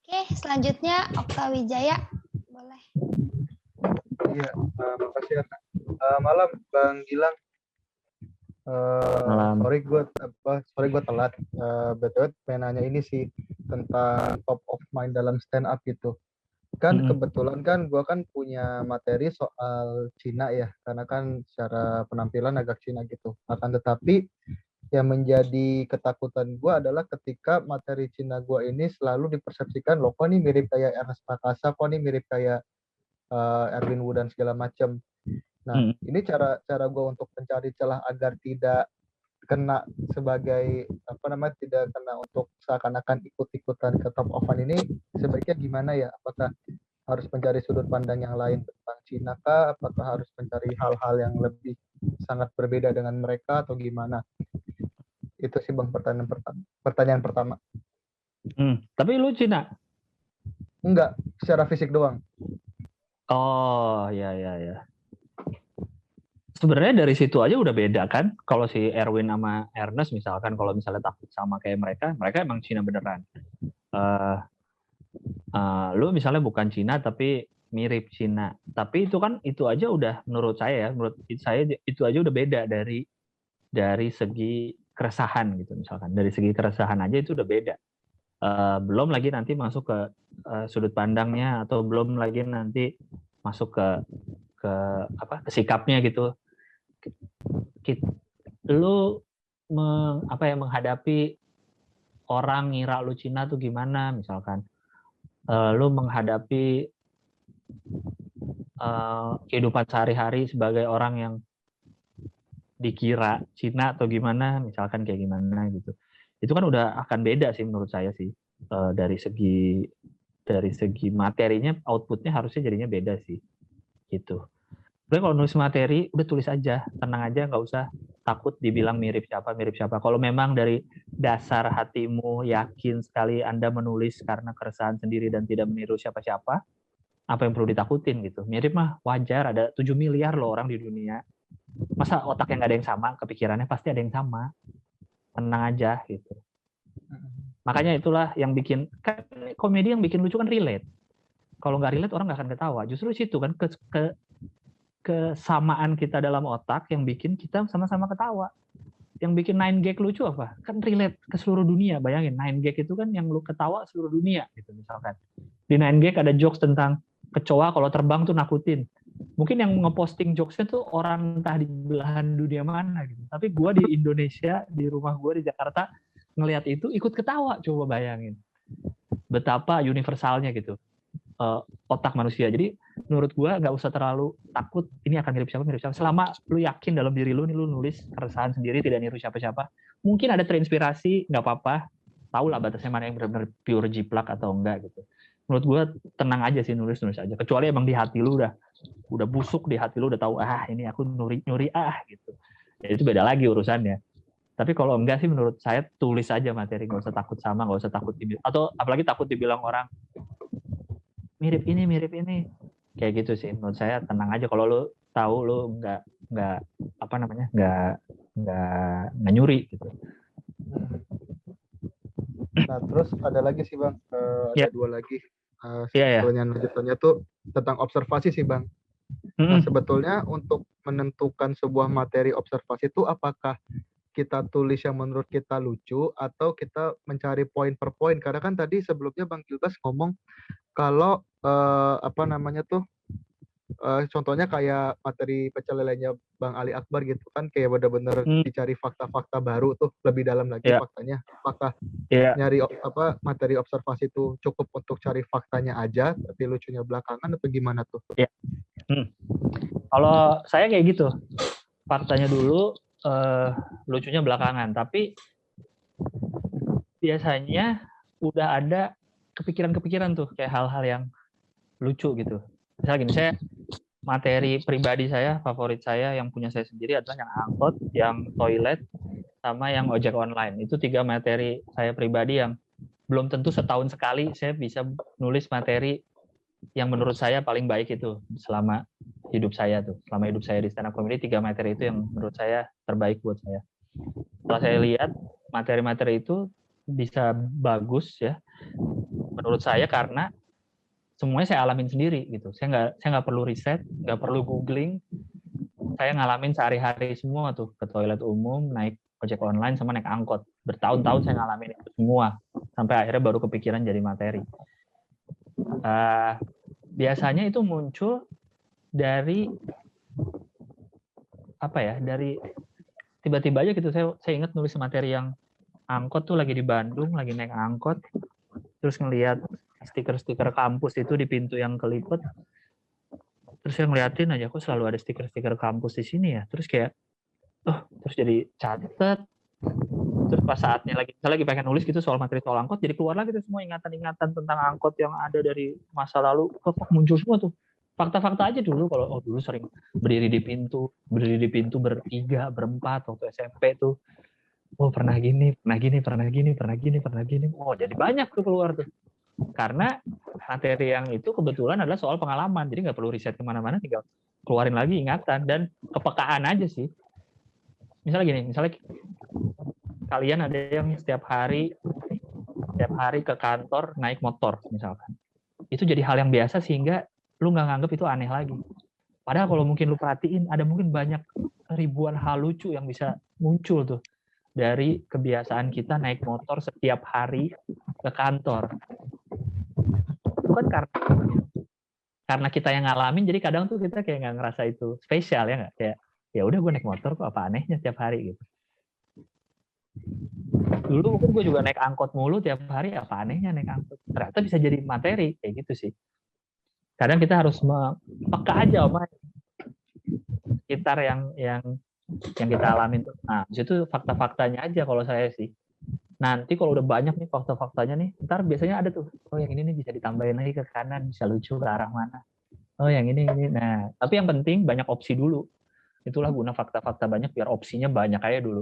Oke, selanjutnya Okta Wijaya. Boleh. Iya, makasih ya. Malam Bang Gilang. Malam. Sorry gue telat. BTW pengen nanya ini sih tentang top of mind dalam stand up gitu. Kan kebetulan kan gue kan punya materi soal Cina ya, karena kan secara penampilan agak Cina gitu. Akan tetapi yang menjadi ketakutan gue adalah ketika materi Cina gue ini selalu dipersepsikan, loh kok ini mirip kayak Ernest Prakasa, kok ini mirip kayak Erwin Wu dan segala macam. Nah, ini cara gue untuk mencari celah agar tidak kena sebagai tidak kena untuk seakan-akan ikut-ikutan ke top of mind ini sebaiknya gimana ya? Apakah harus mencari sudut pandang yang lain tentang Cina kah? Apakah harus mencari hal-hal yang lebih sangat berbeda dengan mereka atau gimana? Itu sih Bang pertanyaan pertama. Tapi lu Cina? Enggak, secara fisik doang. Oh, ya. Sebenarnya dari situ aja udah beda kan. Kalau si Erwin sama Ernest misalkan, kalau misalnya takut sama kayak mereka emang Cina beneran. Lu misalnya bukan Cina tapi mirip Cina. Tapi itu aja udah menurut saya itu aja udah beda dari segi keresahan gitu misalkan. Dari segi keresahan aja itu udah beda. Belum lagi nanti masuk ke sudut pandangnya atau belum lagi nanti masuk ke sikapnya gitu. Lu menghadapi orang ngira lu Cina tuh gimana misalkan. Lu menghadapi kehidupan sehari-hari sebagai orang yang dikira Cina atau gimana misalkan kayak gimana gitu. Itu kan udah akan beda sih menurut saya sih. Dari segi materinya outputnya harusnya jadinya beda sih gitu. Sebenarnya kalau nulis materi udah tulis aja, tenang aja, nggak usah takut dibilang mirip siapa. Kalau memang dari dasar hatimu yakin sekali Anda menulis karena keresahan sendiri dan tidak meniru siapa-siapa, apa yang perlu ditakutin gitu. Mirip mah wajar, ada 7 miliar loh orang di dunia. Masa otaknya nggak ada yang sama, kepikirannya pasti ada yang sama. Tenang aja gitu. Makanya itulah yang bikin, kan komedi yang bikin lucu kan relate. Kalau nggak relate orang nggak akan ketawa. Justru situ kan kesamaan kita dalam otak yang bikin kita sama-sama ketawa. Yang bikin 9gag lucu apa? Kan relate ke seluruh dunia. Bayangin 9gag itu kan yang lu ketawa seluruh dunia gitu misalkan. Di 9gag ada jokes tentang kecoa kalau terbang tuh nakutin. Mungkin yang ngeposting jokesnya tuh orang entah di belahan dunia mana gitu. Tapi gue di Indonesia, di rumah gue di Jakarta ngelihat itu ikut ketawa. Coba bayangin betapa universalnya gitu otak manusia. Jadi menurut gue nggak usah terlalu takut ini akan mirip siapa. Selama lu yakin dalam diri lu nih, lu nulis keresahan sendiri tidak niru siapa-siapa, mungkin ada terinspirasi, nggak apa-apa. Tahu lah batasnya mana yang benar-benar pure jiplak atau enggak gitu. Menurut gue tenang aja sih, nulis aja. Kecuali emang di hati lu udah busuk, di hati lu udah tahu ini aku nyuri gitu. Ya itu beda lagi urusannya. Tapi kalau enggak sih menurut saya tulis aja materi, nggak usah takut sama, nggak usah takut atau apalagi takut dibilang orang mirip ini kayak gitu sih. Menurut saya tenang aja, kalau lu tahu lu nggak nyuri gitu. Nah terus ada lagi sih Bang, ada dua lagi sebetulnya lanjutannya tuh tentang observasi sih Bang. Nah sebetulnya untuk menentukan sebuah materi observasi itu apakah kita tulis yang menurut kita lucu atau kita mencari poin per poin, karena kan tadi sebelumnya Bang Gilbas ngomong kalau contohnya kayak materi pecel lelenya Bang Ali Akbar gitu kan, kayak benar-benar dicari fakta-fakta baru tuh lebih dalam lagi faktanya. Apakah nyari materi observasi itu cukup untuk cari faktanya aja tapi lucunya belakangan atau gimana tuh? Kalau saya kayak gitu, faktanya dulu, lucunya belakangan. Tapi biasanya udah ada kepikiran tuh kayak hal-hal yang lucu gitu. Misalnya gini, saya materi pribadi saya, favorit saya yang punya saya sendiri adalah yang angkot, yang toilet, sama yang ojek online. Itu 3 materi saya pribadi yang belum tentu setahun sekali saya bisa nulis materi yang menurut saya paling baik itu selama hidup saya tuh. Selama hidup saya di stand up comedy, 3 materi itu yang menurut saya terbaik buat saya. Setelah saya lihat materi-materi itu bisa bagus ya, menurut saya karena semuanya saya alamin sendiri gitu. Saya nggak perlu riset, nggak perlu googling. Saya ngalamin sehari-hari semua tuh, ke toilet umum, naik ojek online, sama naik angkot. Bertahun-tahun saya ngalamin itu semua, sampai akhirnya baru kepikiran jadi materi. Biasanya itu muncul dari apa ya? Dari tiba-tiba aja gitu. Saya ingat nulis materi yang angkot tuh, lagi di Bandung, lagi naik angkot, terus ngelihat stiker-stiker kampus itu di pintu yang kelipet. Terus saya ngeliatin aja, kok selalu ada stiker-stiker kampus di sini ya. Terus kayak, terus jadi catet. Terus pas saatnya saya lagi pengen nulis gitu soal materi soal angkot, jadi keluar lagi tuh semua ingatan-ingatan tentang angkot yang ada dari masa lalu. Kok muncul semua tuh. Fakta-fakta aja dulu, kalau dulu sering berdiri di pintu bertiga, berempat waktu SMP tuh. Pernah gini. Oh, jadi banyak tuh keluar tuh. Karena materi yang itu kebetulan adalah soal pengalaman, jadi nggak perlu riset kemana-mana, tinggal keluarin lagi ingatan dan kepekaan aja sih. Misalnya kalian ada yang setiap hari ke kantor naik motor misalkan, itu jadi hal yang biasa sehingga lu nggak nganggep itu aneh lagi. Padahal kalau mungkin lu perhatiin, ada mungkin banyak ribuan hal lucu yang bisa muncul tuh dari kebiasaan kita naik motor setiap hari ke kantor. Itu kan karena kita yang ngalamin, jadi kadang tuh kita kayak nggak ngerasa itu spesial ya nggak, kayak ya udah gue naik motor kok, apa anehnya tiap hari gitu. Dulu mungkin gue juga naik angkot mulu tiap hari, apa anehnya naik angkot, ternyata bisa jadi materi kayak gitu sih. Kadang kita harus peka aja sama sekitar yang kita alamin tuh. Nah, disitu fakta-faktanya aja kalau saya sih. Nanti kalau udah banyak nih fakta-faktanya nih, ntar biasanya ada tuh, yang ini nih bisa ditambahin lagi ke kanan, bisa lucu ke arah mana. Yang ini. Nah, tapi yang penting banyak opsi dulu. Itulah guna fakta-fakta banyak, biar opsinya banyak aja dulu.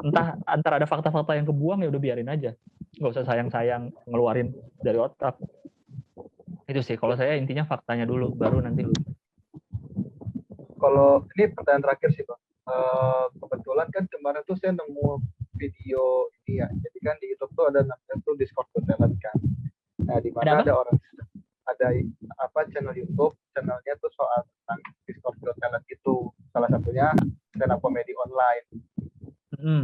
Entah antara ada fakta-fakta yang kebuang, ya udah biarin aja. Nggak usah sayang-sayang ngeluarin dari otak. Itu sih, kalau saya intinya faktanya dulu, baru nanti lucu. Kalau ini pertanyaan terakhir sih Bang. Kebetulan kan kemarin tuh saya nemu video ini ya. Jadi kan di YouTube tuh ada namanya tuh Discord Got Talent kan. Nah, di mana ada channel YouTube, channelnya tuh soal tentang Discord Got Talent itu. Salah satunya stand up comedy online.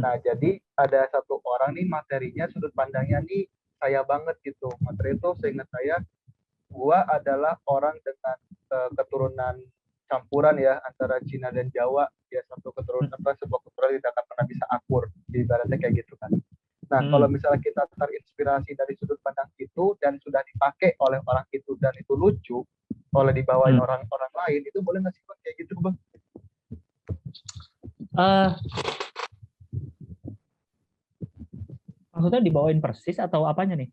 Nah, jadi ada satu orang nih, materinya sudut pandangnya nih saya banget gitu. Materi itu seingat saya, gua adalah orang dengan keturunan campuran ya antara Cina dan Jawa, ya sebuah keturunan tidak akan pernah bisa akur, ibaratnya kayak gitu kan. Nah, kalau misalnya kita terinspirasi dari sudut pandang itu dan sudah dipakai oleh orang itu dan itu lucu, oleh dibawain orang-orang lain, itu boleh nggak sih Bang kayak gitu Bang? Maksudnya dibawain persis atau apanya nih?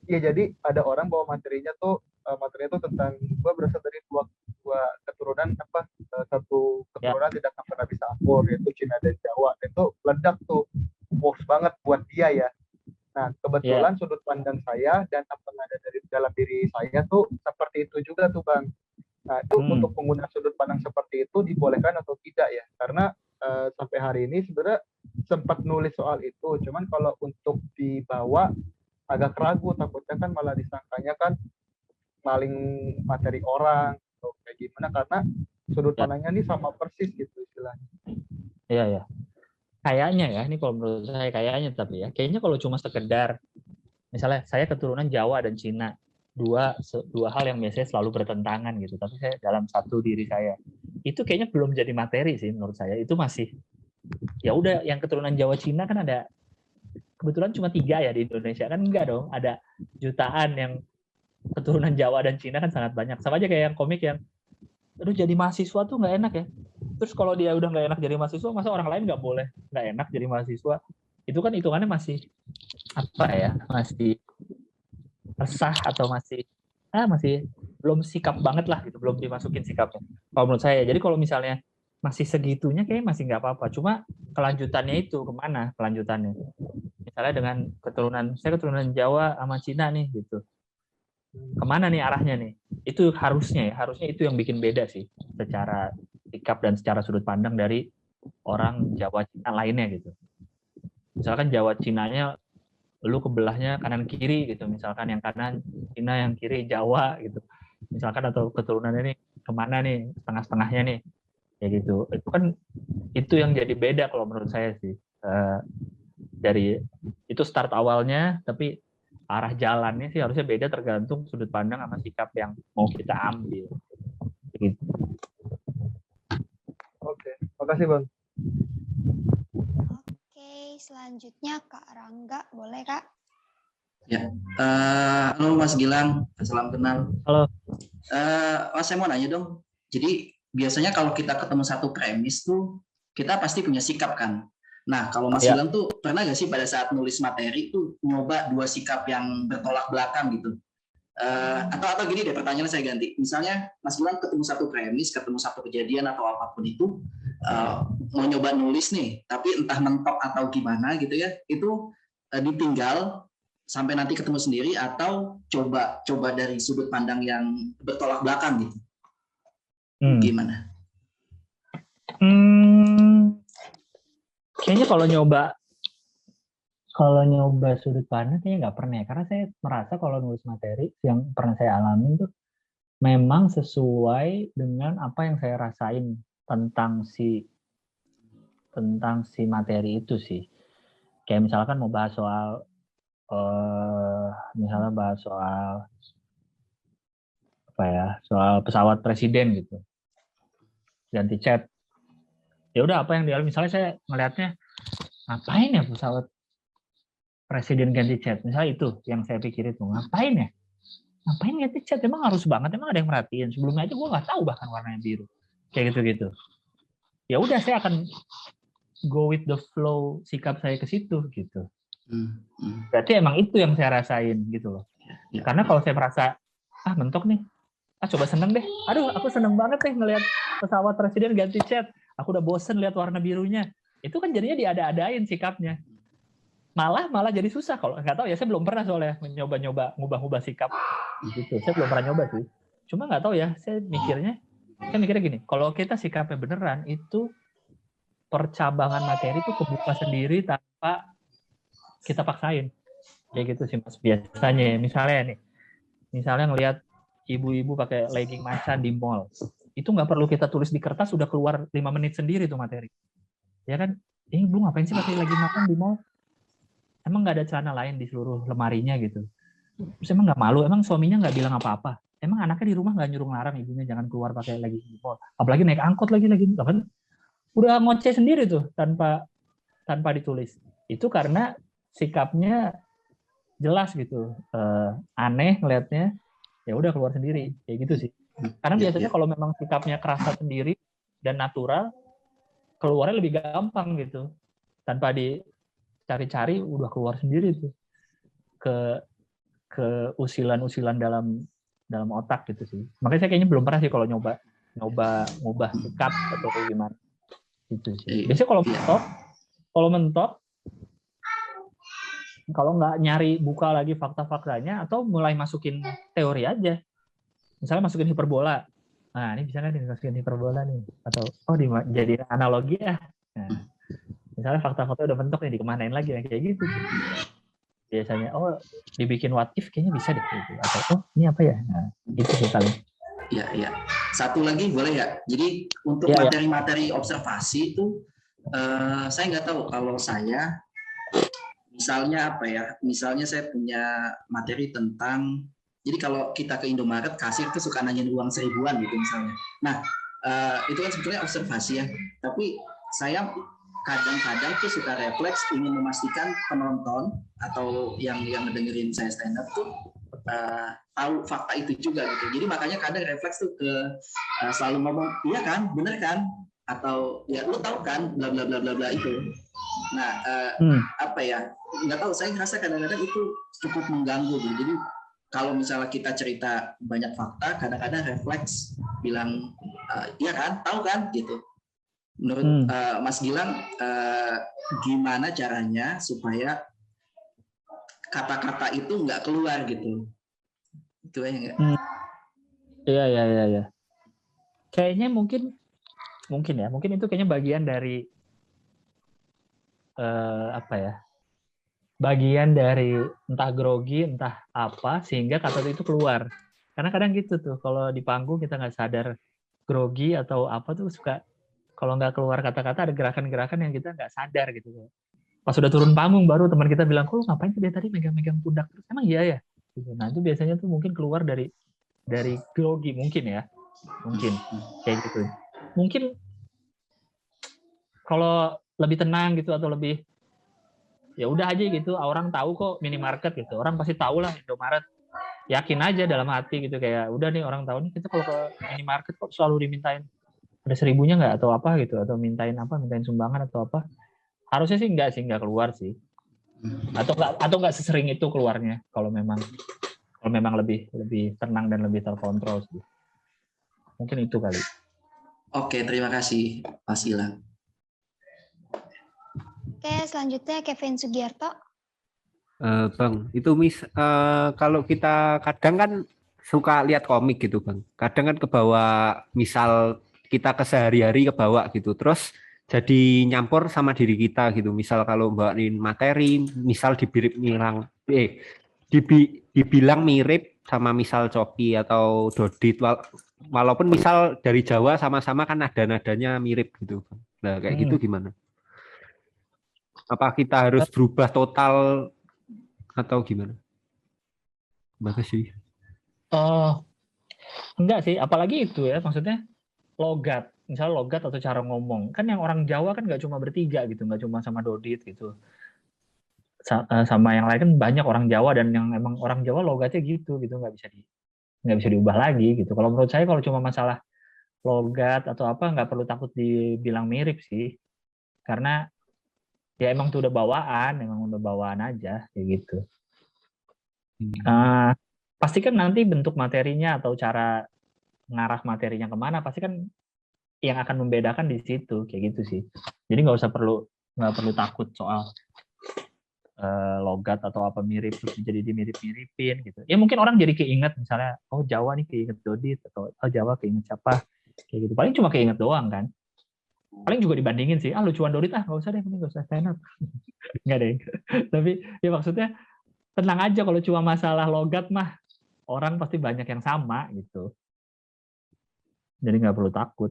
Iya, jadi ada orang bawa materinya tuh tentang gua berasal dari dua keturunan satu keturunan tidak akan pernah bisa akur, yaitu Cina dan Jawa. Itu meledak tuh, works banget buat dia ya. Nah, kebetulan sudut pandang saya dan apa yang ada dari dalam diri saya tuh seperti itu juga tuh Bang. Nah, itu untuk pengguna sudut pandang seperti itu dibolehkan atau tidak ya? Karena sampai hari ini sebenarnya sempat nulis soal itu, cuman kalau untuk dibawa agak ragu, takutnya kan malah disangkanya kan maling materi orang atau kayak gimana, karena sudut pandangnya ini sama persis gitu istilahnya. Iya. Kayaknya ya, ini kalau menurut saya kayaknya kalau cuma sekedar, misalnya saya keturunan Jawa dan Cina, dua hal yang biasanya selalu bertentangan gitu, tapi saya dalam satu diri saya, itu kayaknya belum jadi materi sih menurut saya. Itu masih, ya udah, yang keturunan Jawa Cina kan ada, kebetulan cuma 3 ya di Indonesia, kan enggak dong, ada jutaan yang keturunan Jawa dan Cina kan sangat banyak. Sama aja kayak yang komik yang, aduh jadi mahasiswa tuh nggak enak ya. Terus kalau dia udah nggak enak jadi mahasiswa, masa orang lain nggak boleh nggak enak jadi mahasiswa? Itu kan hitungannya masih masih resah atau masih belum sikap banget lah gitu, belum dimasukin sikapnya. Kalau menurut saya, jadi kalau misalnya masih segitunya kayak masih nggak apa-apa. Cuma kelanjutannya itu kemana kelanjutannya? Misalnya dengan saya keturunan Jawa sama Cina nih gitu. Kemana nih arahnya nih? Itu harusnya itu yang bikin beda sih secara sikap dan secara sudut pandang dari orang Jawa Cina lainnya gitu. Misalkan Jawa Cinanya lu kebelahnya kanan kiri gitu, misalkan yang kanan Cina, yang kiri Jawa gitu, misalkan, atau keturunannya nih kemana nih, setengah-setengahnya nih, ya gitu. Itu kan itu yang jadi beda kalau menurut saya sih. Dari itu start awalnya, tapi arah jalannya sih harusnya beda tergantung sudut pandang sama sikap yang mau kita ambil. Gitu. Oke, makasih Bang. Oke, selanjutnya Kak Rangga, boleh Kak? Ya, halo Mas Gilang, salam kenal. Halo. Mas, saya mau nanya dong. Jadi biasanya kalau kita ketemu satu premis tuh, kita pasti punya sikap kan. Nah, kalau Mas Gilang tuh pernah nggak sih pada saat nulis materi tuh nyoba dua sikap yang bertolak belakang gitu? Atau gini deh, pertanyaan saya ganti. Misalnya Mas Gilang ketemu satu premis, ketemu satu kejadian atau apapun itu, mau nyoba nulis nih, tapi entah mentok atau gimana gitu ya, itu ditinggal sampai nanti ketemu sendiri, atau coba dari sudut pandang yang bertolak belakang gitu. Gimana? Kayaknya kalau nyoba sudut pandang kayaknya nggak pernah ya, karena saya merasa kalau nulis materi yang pernah saya alamin tuh memang sesuai dengan apa yang saya rasain tentang si materi itu sih. Kayak misalkan mau bahas soal soal pesawat presiden gitu, ganti cat. Ya udah, apa yang dialami, misalnya saya melihatnya ngapain ya pesawat presiden ganti cat, misalnya itu yang saya pikir itu, ngapain ganti cat, emang harus banget, emang ada yang merhatiin, sebelumnya aja gue nggak tahu bahkan warnanya biru, kayak gitu. Ya udah, saya akan go with the flow, sikap saya ke situ gitu. Berarti emang itu yang saya rasain gitu loh. Karena kalau saya merasa mentok nih, coba seneng deh, aduh aku seneng banget deh ngelihat pesawat presiden ganti cat, aku udah bosen lihat warna birunya, itu kan jadinya diada-adain sikapnya, malah jadi susah. Kalau nggak tahu ya, saya belum pernah soalnya nyoba ngubah sikap gitu, saya belum pernah nyoba sih. Cuma nggak tahu ya, saya mikirnya gini, kalau kita sikapnya beneran, itu percabangan materi itu kebuka sendiri tanpa kita paksain, kayak gitu sih Mas. Biasanya misalnya ngelihat ibu-ibu pakai legging macan di mall, itu nggak perlu kita tulis di kertas, udah keluar 5 menit sendiri tuh materi, ya kan? Ibu ngapain sih pakai legging macan di mall? Emang nggak ada celana lain di seluruh lemarinya gitu? Terus emang nggak malu? Emang suaminya nggak bilang apa-apa? Emang anaknya di rumah nggak nyuruh ngelarang ibunya jangan keluar pakai legging di mall? Apalagi naik angkot lagi kan? Udah ngoceh sendiri tuh tanpa ditulis. Itu karena sikapnya jelas gitu, aneh ngelihatnya, ya udah keluar sendiri, kayak gitu sih. Karena biasanya kalau memang sikapnya kerasa sendiri dan natural, keluarnya lebih gampang gitu, tanpa dicari-cari udah keluar sendiri tuh ke usilan-usilan dalam otak gitu sih. Makanya saya kayaknya belum pernah sih kalau nyoba ngubah sikap atau gimana gitu sih. Biasanya kalau mentok kalau nggak nyari buka lagi fakta-faktanya, atau mulai masukin teori aja. Misalnya masukin hiperbola. Nah, ini bisa nggak dimasukin hiperbola nih? Atau jadi analogi ya. Nah, misalnya fakta-fakta udah mentok nih, dikemanain lagi, kayak gitu. Biasanya dibikin what if kayaknya bisa deh gitu. Atau ini apa ya? Nah, gitu sih paling. Iya. Satu lagi boleh ya. Jadi untuk materi-materi observasi itu saya nggak tahu. Kalau saya misalnya misalnya saya punya materi tentang, jadi kalau kita ke Indomaret, kasir tuh suka nanyain uang 1000-an gitu misalnya. Nah, itu kan sebetulnya observasi ya. Tapi saya kadang-kadang tuh suka refleks ingin memastikan penonton atau yang ngedengerin saya stand up tuh tahu fakta itu juga gitu. Jadi makanya kadang refleks tuh selalu ngomong, iya kan, bener kan, atau ya lu tahu kan, bla bla bla bla bla itu. Nah, nggak tahu, saya ngerasa kadang-kadang itu cukup mengganggu gitu. Jadi kalau misalnya kita cerita banyak fakta, kadang-kadang refleks bilang iya kan, tahu kan gitu. Menurut Mas Gilang, gimana caranya supaya kata-kata itu nggak keluar gitu? Itu ya nggak? Iya. Kayaknya mungkin itu kayaknya bagian dari apa ya? Bagian dari entah grogi, entah apa, sehingga kata itu keluar. Karena kadang gitu tuh, kalau di panggung kita nggak sadar grogi atau apa tuh suka, kalau nggak keluar kata-kata ada gerakan-gerakan yang kita nggak sadar gitu. Pas sudah turun panggung baru teman kita bilang, kok lu ngapain sih dari tadi megang-megang pundak terus? Emang iya ya? Gitu. Nah itu biasanya tuh mungkin keluar dari grogi mungkin ya, mungkin kayak gitu. Mungkin kalau lebih tenang gitu atau lebih ya udah aja gitu, orang tahu kok minimarket gitu, orang pasti tahu lah Indomaret, yakin aja dalam hati gitu, kayak udah nih orang tahu nih kita kalau ke minimarket kok selalu dimintain ada 1.000-nya nggak atau apa gitu, atau mintain sumbangan atau apa. Harusnya sih nggak keluar sih, atau nggak sesering itu keluarnya kalau memang lebih tenang dan lebih terkontrol sih. Mungkin itu kali. Oke, terima kasih Pak Sila. Oke, selanjutnya Kevin Sugiarto. Bang, itu kalau kita kadang kan suka lihat komik gitu Bang. Kadang kan kebawa, misal kita kesehari-hari kebawa gitu. Terus jadi nyampur sama diri kita gitu. Misal kalau bawain materi, misal dibilang mirip sama misal Coki atau Dodit. Walaupun misal dari Jawa sama-sama kan nadanya mirip gitu Bang. Nah kayak gitu gimana? Apa kita harus berubah total atau gimana? Makasih. Enggak sih, apalagi itu ya, maksudnya logat, misalnya logat atau cara ngomong. Kan yang orang Jawa kan nggak cuma bertiga gitu, nggak cuma sama Dodit gitu. Sama yang lain kan banyak orang Jawa, dan yang emang orang Jawa logatnya gitu nggak bisa diubah lagi gitu. Kalau menurut saya kalau cuma masalah logat atau apa nggak perlu takut dibilang mirip sih, karena ya emang udah bawaan aja kayak gitu. Pasti kan nanti bentuk materinya atau cara ngarah materinya kemana pasti kan yang akan membedakan di situ kayak gitu sih. Jadi nggak perlu takut soal logat atau apa mirip terus jadi dimirip-miripin gitu. Ya mungkin orang jadi keinget misalnya, oh Jawa nih keinget Dodit, atau oh Jawa keinget siapa kayak gitu. Paling cuma keinget doang kan. Paling juga dibandingin sih, lucuan Dodit nggak usah deh, ini nggak usah stand up. Nggak deh. Tapi ya maksudnya tenang aja, kalau cuma masalah logat mah orang pasti banyak yang sama gitu. Jadi nggak perlu takut.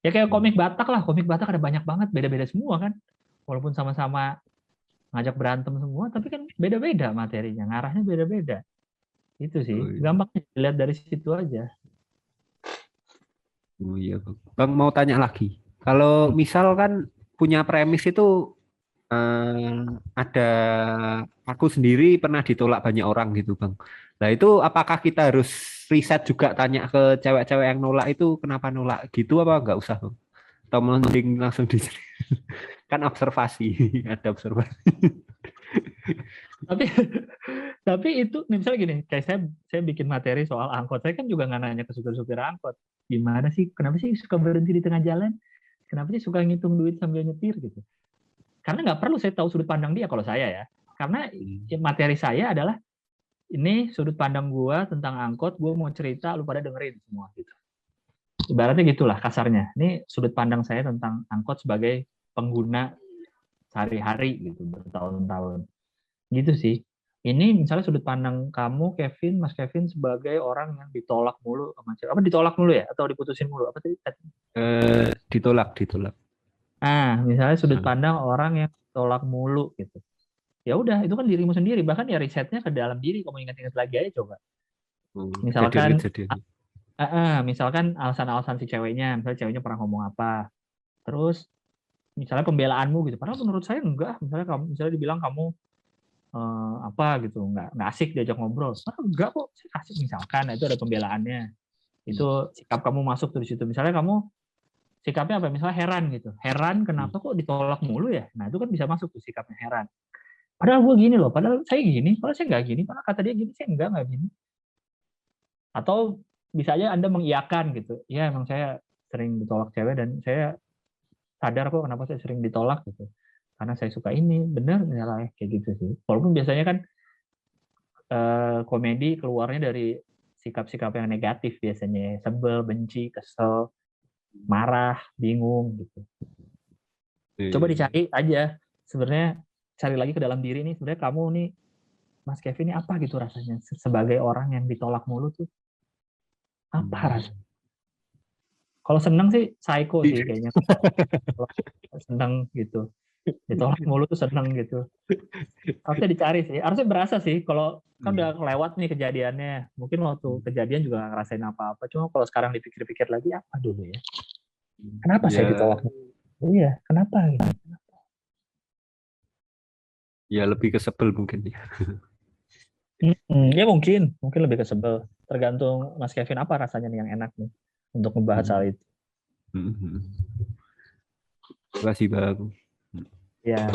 Ya kayak komik Batak lah, komik Batak ada banyak banget, beda-beda semua kan. Walaupun sama-sama ngajak berantem semua, tapi kan beda-beda materinya, ngarahnya beda-beda. Itu sih, gampang dilihat dari situ aja. Oh iya Bang. Bang mau tanya lagi. Kalau misal kan punya premis itu ada, aku sendiri pernah ditolak banyak orang gitu Bang. Nah itu apakah kita harus riset juga, tanya ke cewek-cewek yang nolak itu kenapa nolak gitu, apa nggak usah Bang? Atau mending langsung di kan observasi, ada observasi. tapi itu misalnya gini, kayak saya bikin materi soal angkot, saya kan juga nggak nanya ke supir angkot, gimana sih, kenapa sih suka berhenti di tengah jalan, kenapa sih suka ngitung duit sambil nyetir gitu. Karena nggak perlu saya tahu sudut pandang dia kalau saya ya, karena materi saya adalah ini sudut pandang gua tentang angkot, gua mau cerita, lu pada dengerin semua gitu. Ibaratnya gitulah kasarnya. Ini sudut pandang saya tentang angkot sebagai pengguna sehari-hari gitu bertahun-tahun. Gitu sih. Ini misalnya sudut pandang kamu, Kevin, Mas Kevin, sebagai orang yang ditolak mulu sama cewek. Apa ditolak mulu ya? Atau diputusin mulu? Apa tadi? Ditolak. Nah, misalnya sudut pandang orang yang ditolak mulu gitu. Ya udah, itu kan dirimu sendiri. Bahkan ya risetnya ke dalam diri. Kamu ingat-ingat lagi aja coba. Misalkan alasan-alasan si ceweknya. Misalnya ceweknya pernah ngomong apa. Terus misalnya pembelaanmu gitu. Padahal menurut saya enggak. Misalnya dibilang kamu apa gitu, nggak asik diajak ngobrol. Enggak kok, asik misalkan. Nah, itu ada pembelaannya. Itu sikap kamu masuk tuh di situ. Misalnya kamu sikapnya apa? Misalnya heran gitu. Heran kenapa kok ditolak mulu ya? Nah, itu kan bisa masuk tuh sikapnya heran. Padahal gue gini loh, padahal saya gini, padahal saya nggak gini, padahal kata dia gini, saya nggak gini. Atau bisa aja Anda mengiyakan gitu. Ya emang saya sering ditolak cewek dan saya sadar kok kenapa saya sering ditolak gitu. Karena saya suka ini, benar kayak gitu sih. Walaupun biasanya kan komedi keluarnya dari sikap-sikap yang negatif biasanya, sebel, benci, kesel, marah, bingung gitu. Coba dicari aja sebenarnya, cari lagi ke dalam diri nih, sebenarnya kamu nih Mas Kevin ini apa gitu rasanya sebagai orang yang ditolak mulu tuh, apa rasanya? Kalau seneng sih psycho sih kayaknya. Kalau seneng gitu, ditolak mulu tuh seneng gitu. Harusnya dicari sih, harusnya berasa sih. Kalau kan udah lewat nih kejadiannya, mungkin waktu kejadian juga nggak ngerasain apa-apa. Cuma kalau sekarang dipikir-pikir lagi, apa dulu ya? Kenapa saya ditolak? Iya, kenapa? Gitu. Ya lebih kesebel mungkin ya. Ya mungkin lebih ke sebel. Tergantung Mas Kevin apa rasanya nih yang enak nih untuk membahas hal itu. Terima kasih Bang. Ya.